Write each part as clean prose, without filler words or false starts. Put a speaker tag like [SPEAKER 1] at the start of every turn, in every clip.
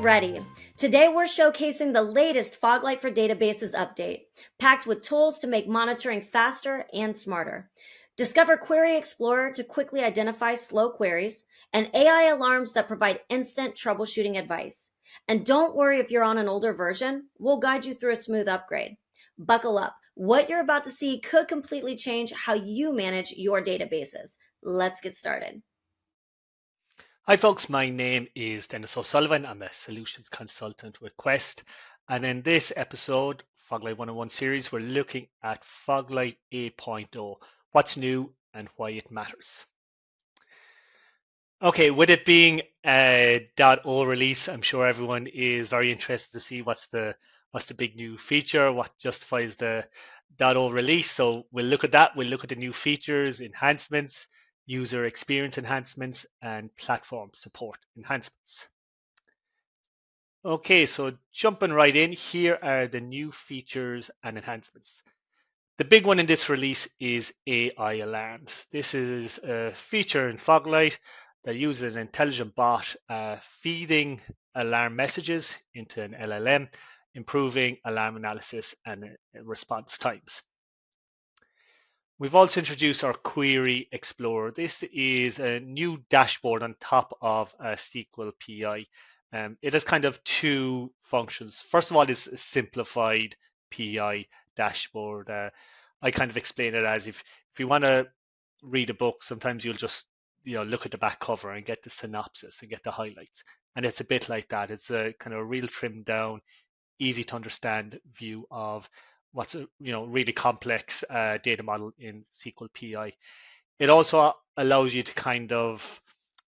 [SPEAKER 1] ready. Today we're showcasing the latest Foglight for Databases update, packed with tools to make monitoring faster and smarter. Discover Query Explorer to quickly identify slow queries, and AI alarms that provide instant troubleshooting advice. And don't worry if you're on an older version, we'll guide you through a smooth upgrade. Buckle up. What you're about to see could completely change how you manage your databases. Let's get started.
[SPEAKER 2] Hi folks, my name is Dennis O'Sullivan. I'm a solutions consultant with Quest. And in this episode, Foglight 101 series, we're looking at Foglight 8.0, what's new and why it matters. Okay, with it being a .0 release, I'm sure everyone is very interested to see what's the big new feature, what justifies the .0 release. So we'll look at that. We'll look at the new features, enhancements, user experience enhancements, and platform support enhancements. Okay, so jumping right in, here are the new features and enhancements. The big one in this release is AI alarms. This is a feature in Foglight that uses an intelligent bot feeding alarm messages into an LLM, improving alarm analysis and response times. We've also introduced our Query Explorer. This is a new dashboard on top of SQL PI. It has kind of two functions. First of all, it's a simplified PI dashboard. I kind of explain it as if you want to read a book, sometimes you'll just look at the back cover and get the synopsis and get the highlights. And it's a bit like that. It's a kind of real trimmed down, easy to understand view of what's a really complex data model in SQL PI. It also allows you to kind of,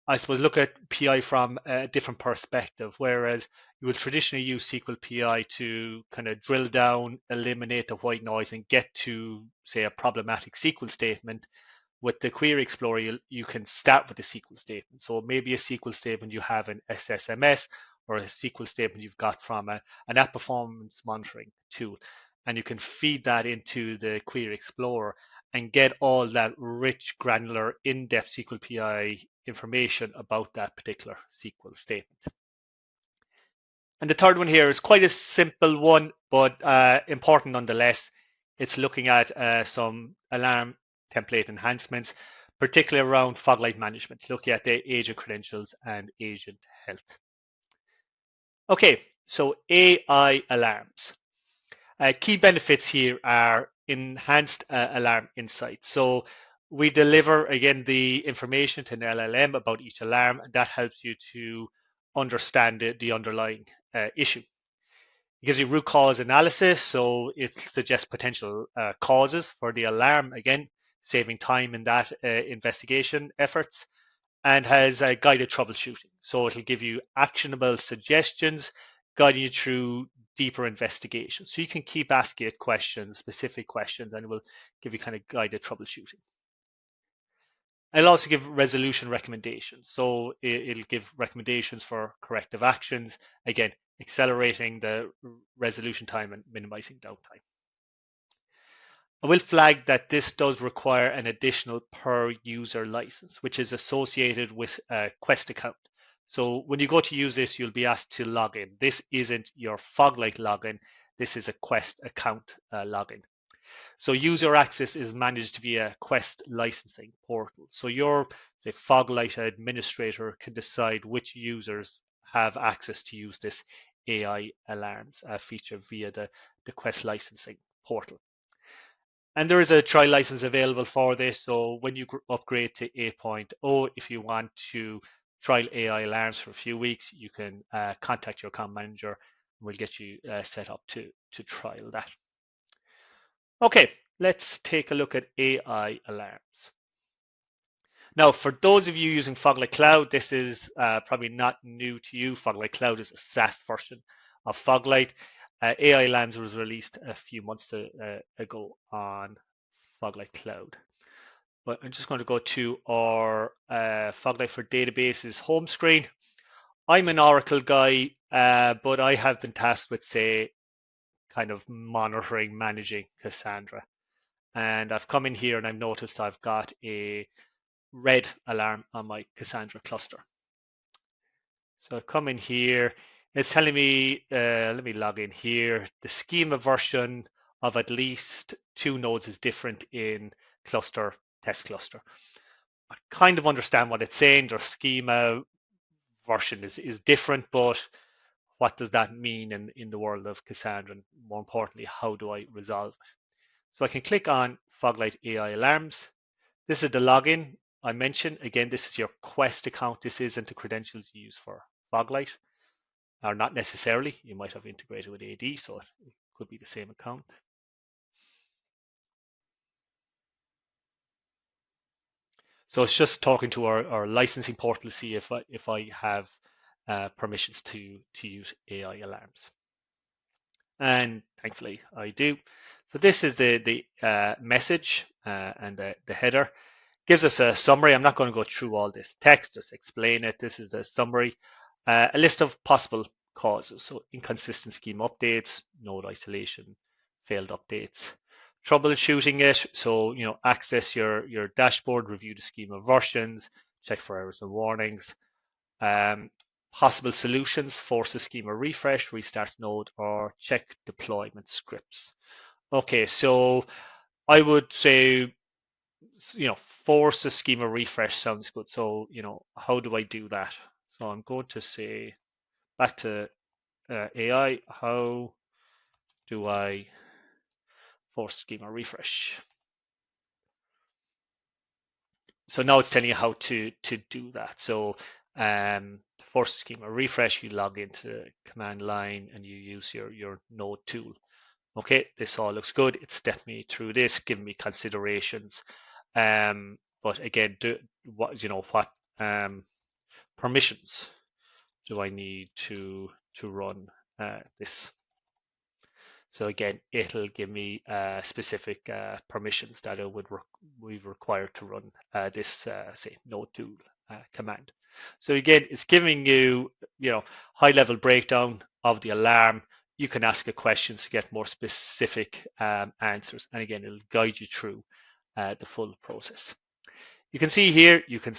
[SPEAKER 2] I suppose, look at PI from a different perspective, whereas you will traditionally use SQL PI to kind of drill down, eliminate the white noise, and get to, say, a problematic SQL statement. With the Query Explorer, you can start with the SQL statement. So maybe a SQL statement you have in SSMS, or a SQL statement you've got from an app performance monitoring tool. And you can feed that into the Query Explorer and get all that rich, granular, in-depth SQL PI information about that particular SQL statement. And the third one here is quite a simple one, but important nonetheless. It's looking at some alarm template enhancements, particularly around Foglight management, looking at the agent credentials and agent health. Okay, so AI alarms. Key benefits here are enhanced alarm insights. So we deliver, again, the information to an LLM about each alarm, and that helps you to understand the underlying issue. It gives you root cause analysis, so it suggests potential causes for the alarm, again, saving time in that investigation efforts, and has guided troubleshooting. So it'll give you actionable suggestions, guiding you through deeper investigation. So you can keep asking it questions, specific questions, and it will give you kind of guided troubleshooting. It'll also give resolution recommendations. So it'll give recommendations for corrective actions, again, accelerating the resolution time and minimizing downtime. I will flag that this does require an additional per user license, which is associated with a Quest account. So when you go to use this, you'll be asked to log in. This isn't your Foglight login. This is a Quest account login. So user access is managed via Quest licensing portal. So your Foglight administrator can decide which users have access to use this AI alarms feature via the Quest licensing portal. And there is a trial license available for this. So when you upgrade to 8.0, if you want to trial AI alarms for a few weeks, you can contact your account manager and we'll get you set up to trial that. Okay, let's take a look at AI alarms. Now, for those of you using Foglight Cloud, this is probably not new to you. Foglight Cloud is a SaaS version of Foglight. AI alarms was released a few months ago on Foglight Cloud. But I'm just going to go to our Foglight for Databases home screen. I'm an Oracle guy, but I have been tasked with, say, kind of monitoring, managing Cassandra. And I've come in here and I've noticed I've got a red alarm on my Cassandra cluster. So I come in here. It's telling me, let me log in here, the schema version of at least 2 nodes is different in cluster, test cluster. I kind of understand what it's saying. Their schema version is different, but what does that mean in the world of Cassandra? And more importantly, how do I resolve it? So I can click on Foglight AI Alarms. This is the login I mentioned. Again, this is your Quest account. This isn't the credentials you use for Foglight, or not necessarily. You might have integrated with AD, so it could be the same account. So it's just talking to our licensing portal to see if I have permissions to use AI alarms. And thankfully I do. So this is the message and the header. Gives us a summary. I'm not going to go through all this text, just explain it. This is the summary. A list of possible causes. So inconsistent schema updates, node isolation, failed updates. Troubleshooting it. So, access your dashboard, review the schema versions, check for errors and warnings. Possible solutions, force a schema refresh, restart node, or check deployment scripts. Okay, so I would say, force a schema refresh sounds good. So, how do I do that? So I'm going to say back to AI, how do I force schema refresh? So now it's telling you how to do that. So force schema refresh, you log into command line and you use your node tool. Okay, this all looks good. It's stepped me through this, giving me considerations. But again, what permissions do I need to run this? So again, it'll give me specific permissions that we've required to run this say node tool command. So again, it's giving you high level breakdown of the alarm. You can ask a question to get more specific answers, and again, it'll guide you through the full process. You can see here, you can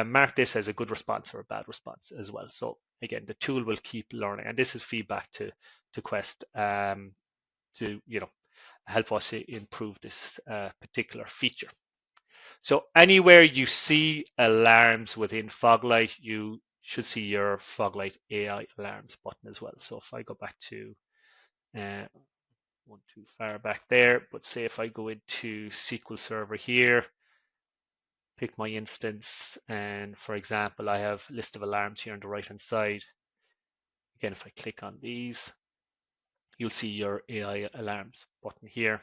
[SPEAKER 2] mark this as a good response or a bad response as well. So again, the tool will keep learning, and this is feedback to Quest to help us improve this particular feature. So anywhere you see alarms within Foglight, you should see your Foglight AI alarms button as well. So if I go back to one too far back there, but say if I go into SQL Server here, pick my instance, and for example, I have a list of alarms here on the right hand side. Again, if I click on these, you'll see your AI alarms button here.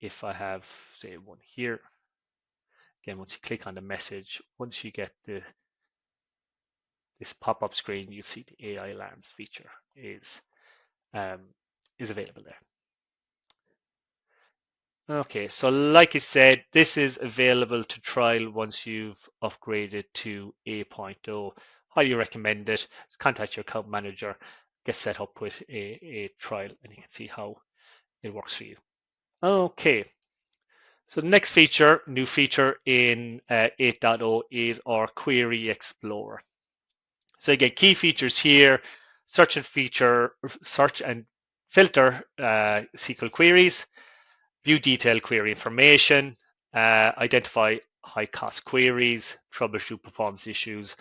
[SPEAKER 2] If I have, say, one here, again, once you click on the message, once you get this pop-up screen, you see the AI alarms feature is available there. Okay, so like I said, this is available to trial once you've upgraded to 8.0. Highly recommend it. Contact your account manager, get set up with a trial, and you can see how it works for you. Okay, so the next feature, new feature in 8.0 is our Query Explorer. So again, key features here, search and filter SQL queries, view detailed query information, identify high-cost queries, troubleshoot performance issues,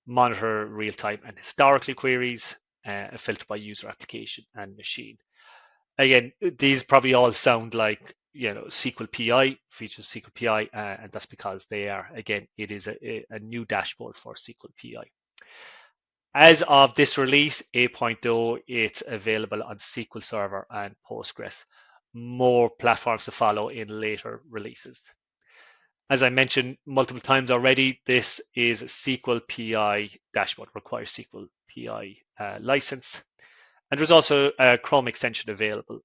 [SPEAKER 2] monitor real-time and historical queries, filter by user application and machine. Again, these probably all sound like SQL PI, features SQL PI, and that's because they are. Again, it is a new dashboard for SQL PI. As of this release, 8.0, it's available on SQL Server and Postgres. More platforms to follow in later releases. As I mentioned multiple times already, this is a SQL PI dashboard, requires SQL PI license. And there's also a Chrome extension available,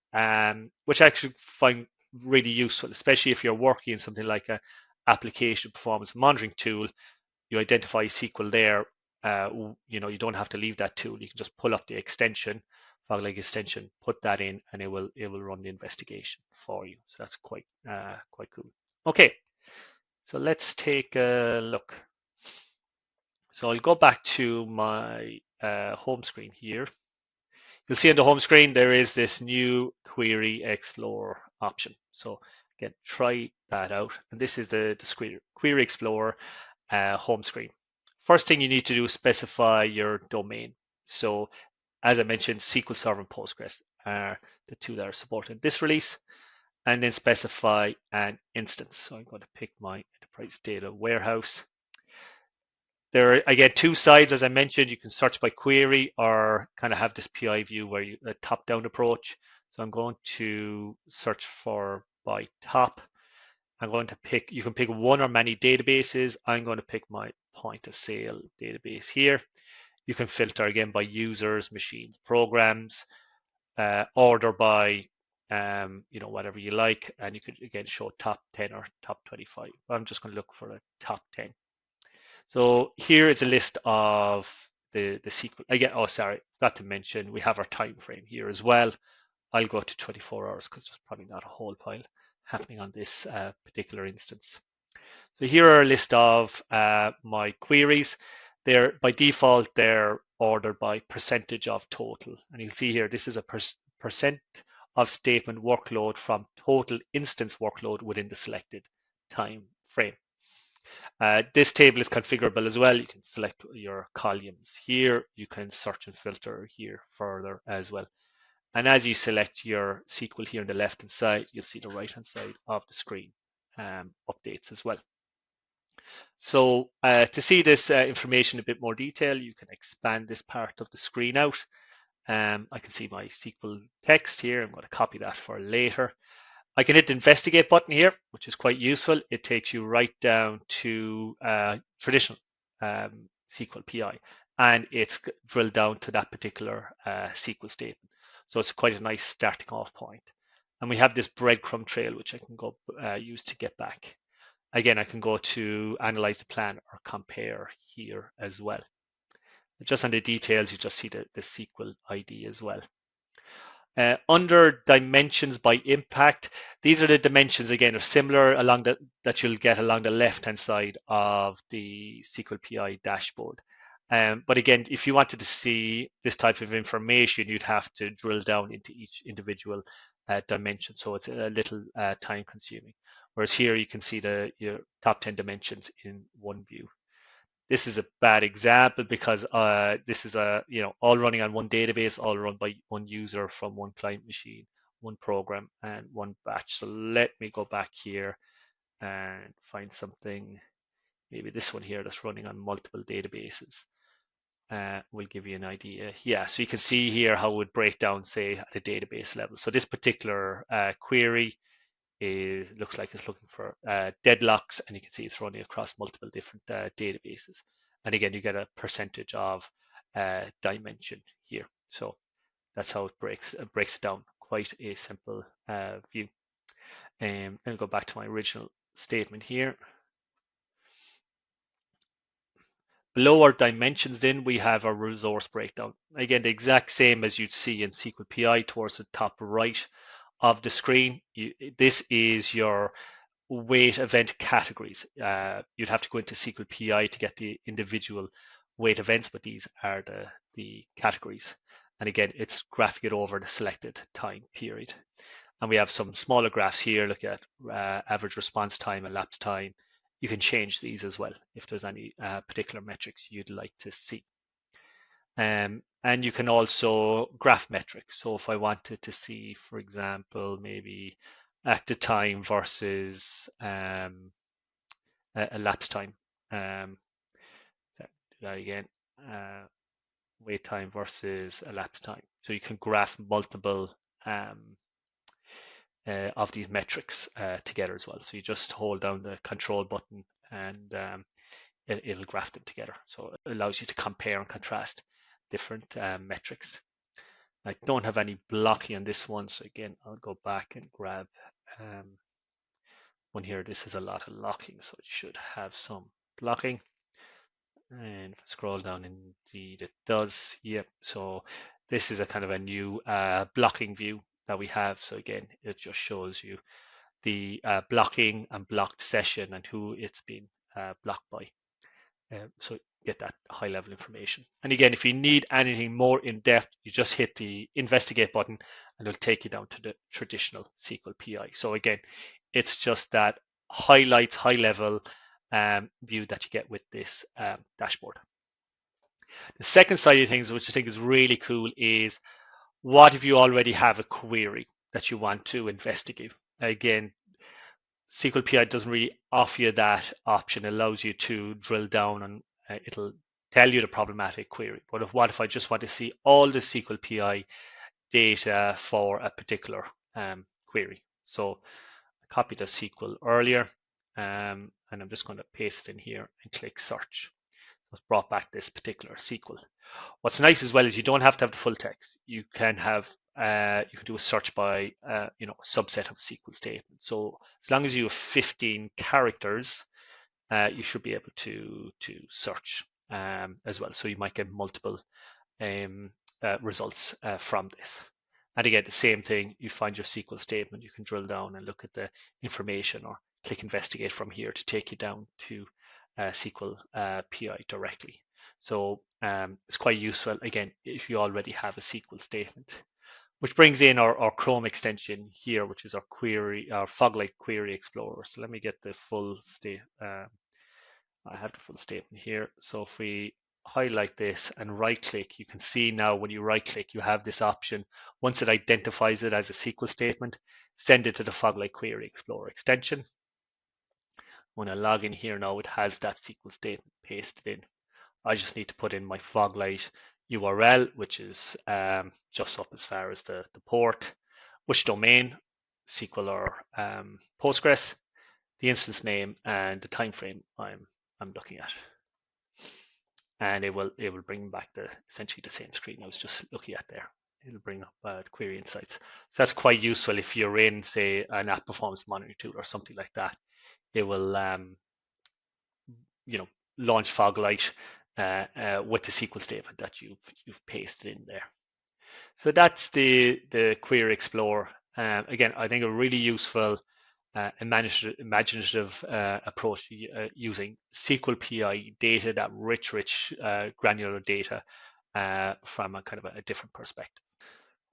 [SPEAKER 2] which I actually find really useful, especially if you're working in something like an application performance monitoring tool. You identify SQL there. You don't have to leave that tool. You can just pull up the extension, Foglight extension, put that in, and it will run the investigation for you. So that's quite cool. Okay, so let's take a look. So I'll go back to my home screen here, you'll see on the home screen there is this new Query Explorer option. So again, try that out. And this is the Query Explorer home screen. First thing you need to do is specify your domain. So as I mentioned, SQL Server and Postgres are the two that are supported in this release, and then specify an instance. So I'm going to pick my enterprise data warehouse. There are, again, two sides, as I mentioned. You can search by query or kind of have this PI view where you a top-down approach. So I'm going to search for by top. I'm going to pick, you can pick one or many databases. I'm going to pick my point of sale database here. You can filter again by users, machines, programs, order by, whatever you like. And you could again show top 10 or top 25. I'm just going to look for a top 10. So here is a list of the SQL. Again, oh, sorry, forgot to mention we have our time frame here as well. I'll go to 24 hours because there's probably not a whole pile happening on this particular instance. So here are a list of my queries. They're by default, they're ordered by percentage of total. And you can see here, this is a percent of statement workload from total instance workload within the selected time frame. This table is configurable as well. You can select your columns here. You can search and filter here further as well. And as you select your SQL here on the left-hand side, you'll see the right-hand side of the screen updates as well. So to see this information in a bit more detail, you can expand this part of the screen out. I can see my SQL text here. I'm going to copy that for later. I can hit the investigate button here, which is quite useful. It takes you right down to traditional SQL PI, and it's drilled down to that particular SQL statement. So it's quite a nice starting off point. And we have this breadcrumb trail, which I can go use to get back. Again, I can go to analyze the plan or compare here as well. Just on the details, you just see the SQL ID as well. Under dimensions by impact, these are the dimensions, again, are similar along that you'll get along the left-hand side of the SQL PI dashboard. But again, if you wanted to see this type of information, you'd have to drill down into each individual dimension. So it's a little time consuming. Whereas here you can see your top 10 dimensions in one view. This is a bad example because this is all running on one database, all run by one user from one client machine, one program, and one batch. So let me go back here and find something, maybe this one here that's running on multiple databases. Will give you an idea. Yeah, so you can see here how it would break down, say, at a database level. So this particular query looks like it's looking for deadlocks, and you can see it's running across multiple different databases. And again, you get a percentage of dimension here. So that's how it breaks it down. Quite a simple view. Let me go back to my original statement here. Below our dimensions, then we have our resource breakdown. Again, the exact same as you'd see in SQL PI towards the top right of the screen. This is your weight event categories. You'd have to go into SQL PI to get the individual weight events, but these are the categories. And again, it's graphing it over the selected time period. And we have some smaller graphs here. Look at average response time, elapsed time. You can change these as well if there's any particular metrics you'd like to see. And you can also graph metrics. So if I wanted to see, for example, maybe active time versus elapsed time. Do that again. Wait time versus elapsed time. So you can graph multiple of these metrics together as well. So you just hold down the control button and it'll graph them together. So it allows you to compare and contrast different metrics. I don't have any blocking on this one. So again, I'll go back and grab one here. This is a lot of locking, so it should have some blocking. And if I scroll down, indeed it does. Yep. So this is a kind of a new blocking view that we have. So again, it just shows you the blocking and blocked session and who it's been blocked by. So get that high level information. And again, if you need anything more in depth, you just hit the investigate button and it'll take you down to the traditional SQL PI. So again, it's just that highlights, high level view that you get with this dashboard. The second side of things, which I think is really cool, is what if you already have a query that you want to investigate? Again, SQL PI doesn't really offer you that option. It allows you to drill down and it'll tell you the problematic query. But what if I just want to see all the SQL PI data for a particular query? So I copied the SQL earlier and I'm just going to paste it in here and click search. It's brought back this particular SQL. What's nice as well is you don't have to have the full text. You can have you can do a search by a subset of SQL statements. So as long as you have 15 characters, you should be able to search as well. So you might get multiple results from this. And again, the same thing, you find your SQL statement, you can drill down and look at the information or click investigate from here to take you down to SQL PI directly. So it's quite useful, again, if you already have a SQL statement. Which brings in our Chrome extension here, which is our Foglight Query Explorer. So let me get the full state. I have the full statement here. So if we highlight this and right click, you can see now when you right click, you have this option. Once it identifies it as a SQL statement, send it to the Foglight Query Explorer extension. When I log in here now, it has that SQL statement pasted in. I just need to put in my Foglight URL, which is just up as far as the port, which domain, SQL or Postgres, the instance name, and the time frame I'm looking at. And it will bring back essentially the same screen I was just looking at there. It'll bring up the query insights. So that's quite useful if you're in, say, an app performance monitoring tool or something like that. It will launch Foglight with the SQL statement that you've pasted in there. So that's the Query Explorer. Again, I think a really useful imaginative approach to using SQL PI data, that rich granular data from a kind of a different perspective.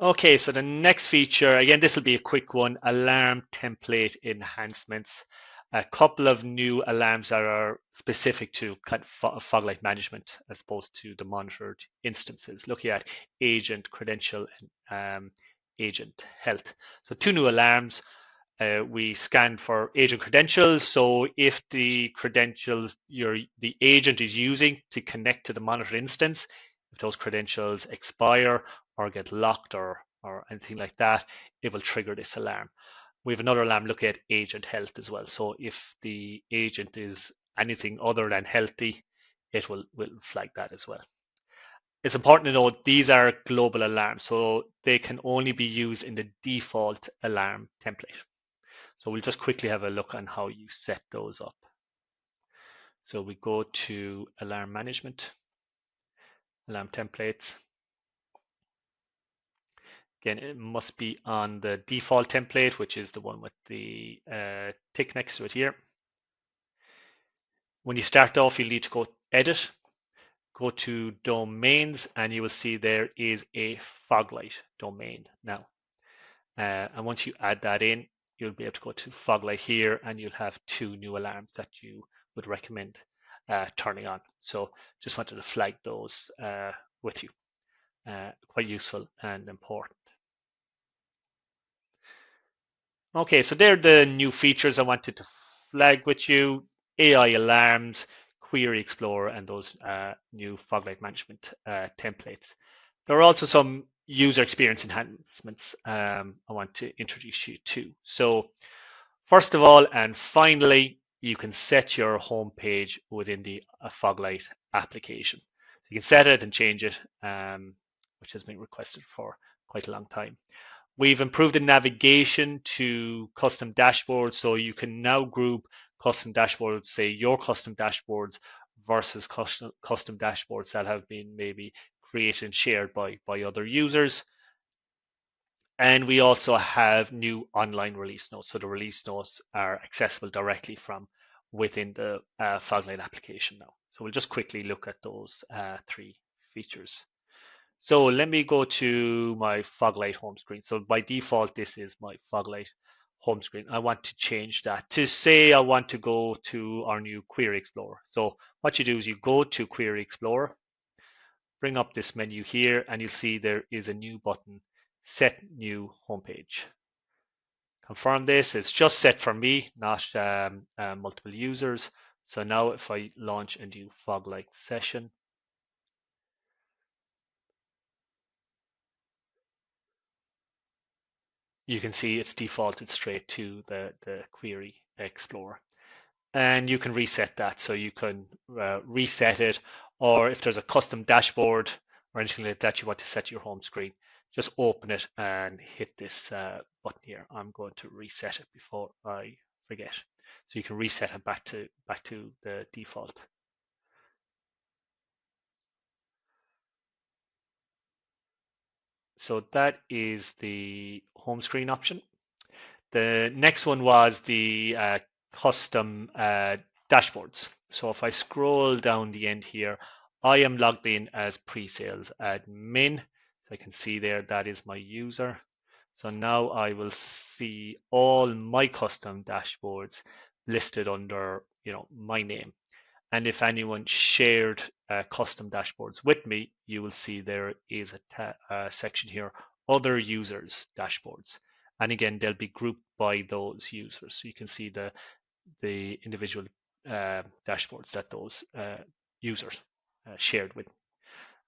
[SPEAKER 2] Okay, so the next feature, again, this will be a quick one, alarm template enhancements. A couple of new alarms that are specific to kind of Foglight management as opposed to the monitored instances, looking at agent credential and agent health. So two new alarms. We scanned for agent credentials. So if the credentials the agent is using to connect to the monitored instance, if those credentials expire or get locked or anything like that, it will trigger this alarm. We have another alarm looking at agent health as well. So if the agent is anything other than healthy, it will flag that as well. It's important to note these are global alarms, so they can only be used in the default alarm template. So we'll just quickly have a look on how you set those up. So we go to alarm management, alarm templates. Again, it must be on the default template, which is the one with the tick next to it here. When you start off, you'll need to go edit, go to domains, and you will see there is a Foglight domain now. And once you add that in, you'll be able to go to Foglight here, and you'll have two new alarms that you would recommend turning on. So just wanted to flag those with you. Quite useful and important. Okay, so they're the new features I wanted to flag with you. AI alarms, Query Explorer, and those new Foglight management templates. There are also some user experience enhancements I want to introduce you to. So first of all, and finally, you can set your home page within the Foglight application. So you can set it and change it, which has been requested for quite a long time. We've improved the navigation to custom dashboards, so you can now group custom dashboards, say your custom dashboards versus custom dashboards that have been maybe created and shared by other users. And we also have new online release notes. So the release notes are accessible directly from within the Foglight application now. So we'll just quickly look at those three features. So let me go to my Foglight home screen. So by default, this is my Foglight home screen. I want to change that to say I want to go to our new Query Explorer. So what you do is you go to Query Explorer, bring up this menu here, and you'll see there is a new button, Set New Homepage. Confirm this, it's just set for me, not multiple users. So now if I launch a new Foglight session, you can see it's defaulted straight to the Query Explorer. And you can reset that. So you can reset it, or if there's a custom dashboard or anything like that you want to set your home screen, just open it and hit this button here. I'm going to reset it before I forget. So you can reset it back to the default. So that is the home screen option. The next one was the custom dashboards. So if I scroll down the end here, I am logged in as pre-sales admin. So I can see there that is my user. So now I will see all my custom dashboards listed under my name. And if anyone shared custom dashboards with me, you will see there is a section here, other users dashboards. And again, they'll be grouped by those users. So you can see the individual dashboards that those users shared with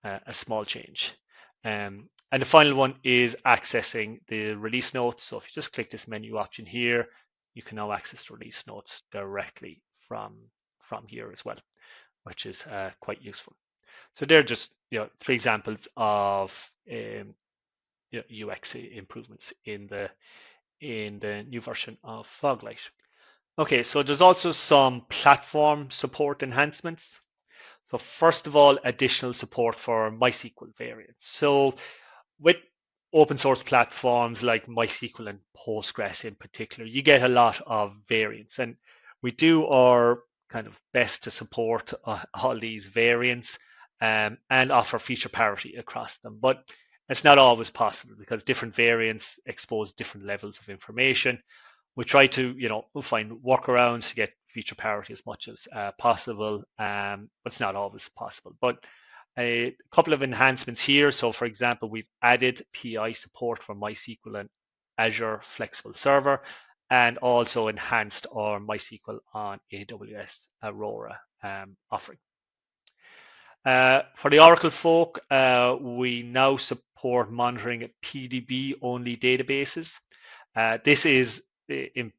[SPEAKER 2] a small change. And the final one is accessing the release notes. So if you just click this menu option here, you can now access the release notes directly from here as well, which is quite useful. So they're just three examples of UX improvements in the new version of Foglight. Okay, so there's also some platform support enhancements. So first of all, additional support for MySQL variants. So with open source platforms like MySQL and Postgres in particular, you get a lot of variants, and we do our kind of best to support all these variants and offer feature parity across them. But it's not always possible because different variants expose different levels of information. We try to, find workarounds to get feature parity as much as possible, but it's not always possible. But a couple of enhancements here. So for example, we've added PI support for MySQL and Azure Flexible Server, and also enhanced our MySQL on AWS Aurora offering. For the Oracle folk, we now support monitoring PDB only databases. This is in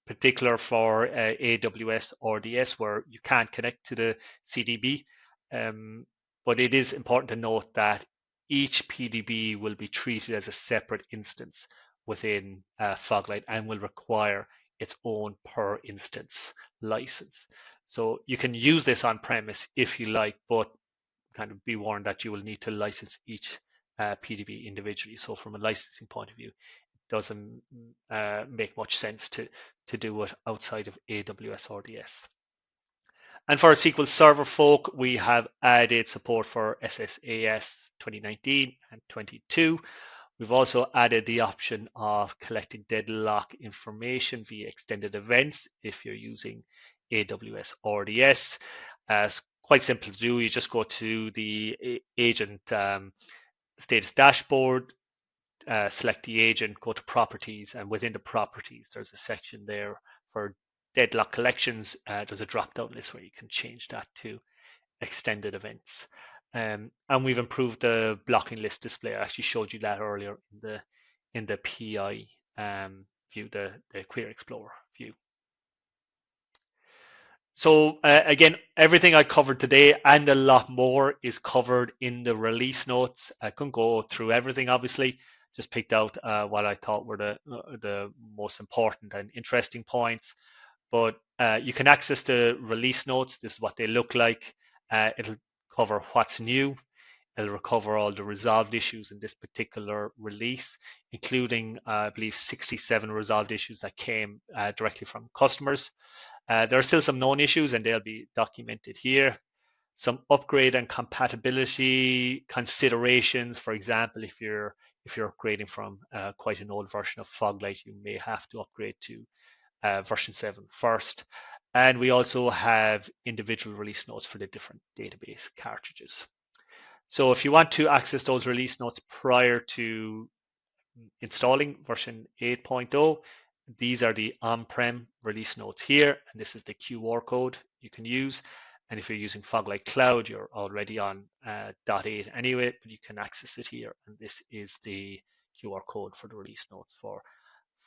[SPEAKER 2] particular for AWS RDS, where you can't connect to the CDB. But it is important to note that each PDB will be treated as a separate instance within Foglight and will require its own per instance license. So you can use this on premise if you like, but kind of be warned that you will need to license each PDB individually. So from a licensing point of view, it doesn't make much sense to do it outside of AWS RDS. And for our SQL Server folk, we have added support for SSAS 2019 and 22. We've also added the option of collecting deadlock information via extended events if you're using AWS RDS. It's quite simple to do. You just go to the agent status dashboard, select the agent, go to properties, and within the properties, there's a section there for deadlock collections. There's a drop-down list where you can change that to extended events. And we've improved the blocking list display. I actually showed you that earlier in the PI view, the Query Explorer view. So again, everything I covered today and a lot more is covered in the release notes. I couldn't go through everything, obviously. Just picked out what I thought were the most important and interesting points. But you can access the release notes. This is what they look like. It'll cover what's new. It'll recover all the resolved issues in this particular release, including, I believe, 67 resolved issues that came directly from customers. There are still some known issues, and they'll be documented here. some upgrade and compatibility considerations. For example, if you're upgrading from quite an old version of Foglight, you may have to upgrade to version 7 first. And we also have individual release notes for the different database cartridges. So if you want to access those release notes prior to installing version 8.0, these are the on-prem release notes here, and this is the QR code you can use. And if you're using Foglight Cloud, you're already on .8 anyway, but you can access it here. And this is the QR code for the release notes for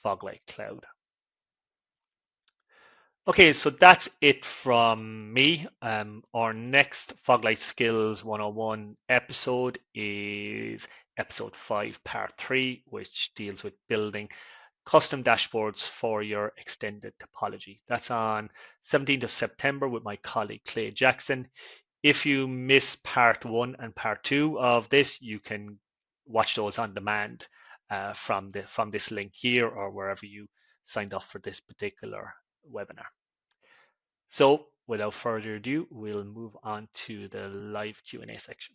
[SPEAKER 2] Foglight Cloud. Okay, so that's it from me. Our next Foglight Skills 101 episode is episode 5, part 3, which deals with building custom dashboards for your extended topology. That's on 17th of September with my colleague Clay Jackson. If you miss part 1 and part 2 of this, you can watch those on demand from this link here or wherever you signed up for this particular webinar. So without further ado, we'll move on to the live Q&A section.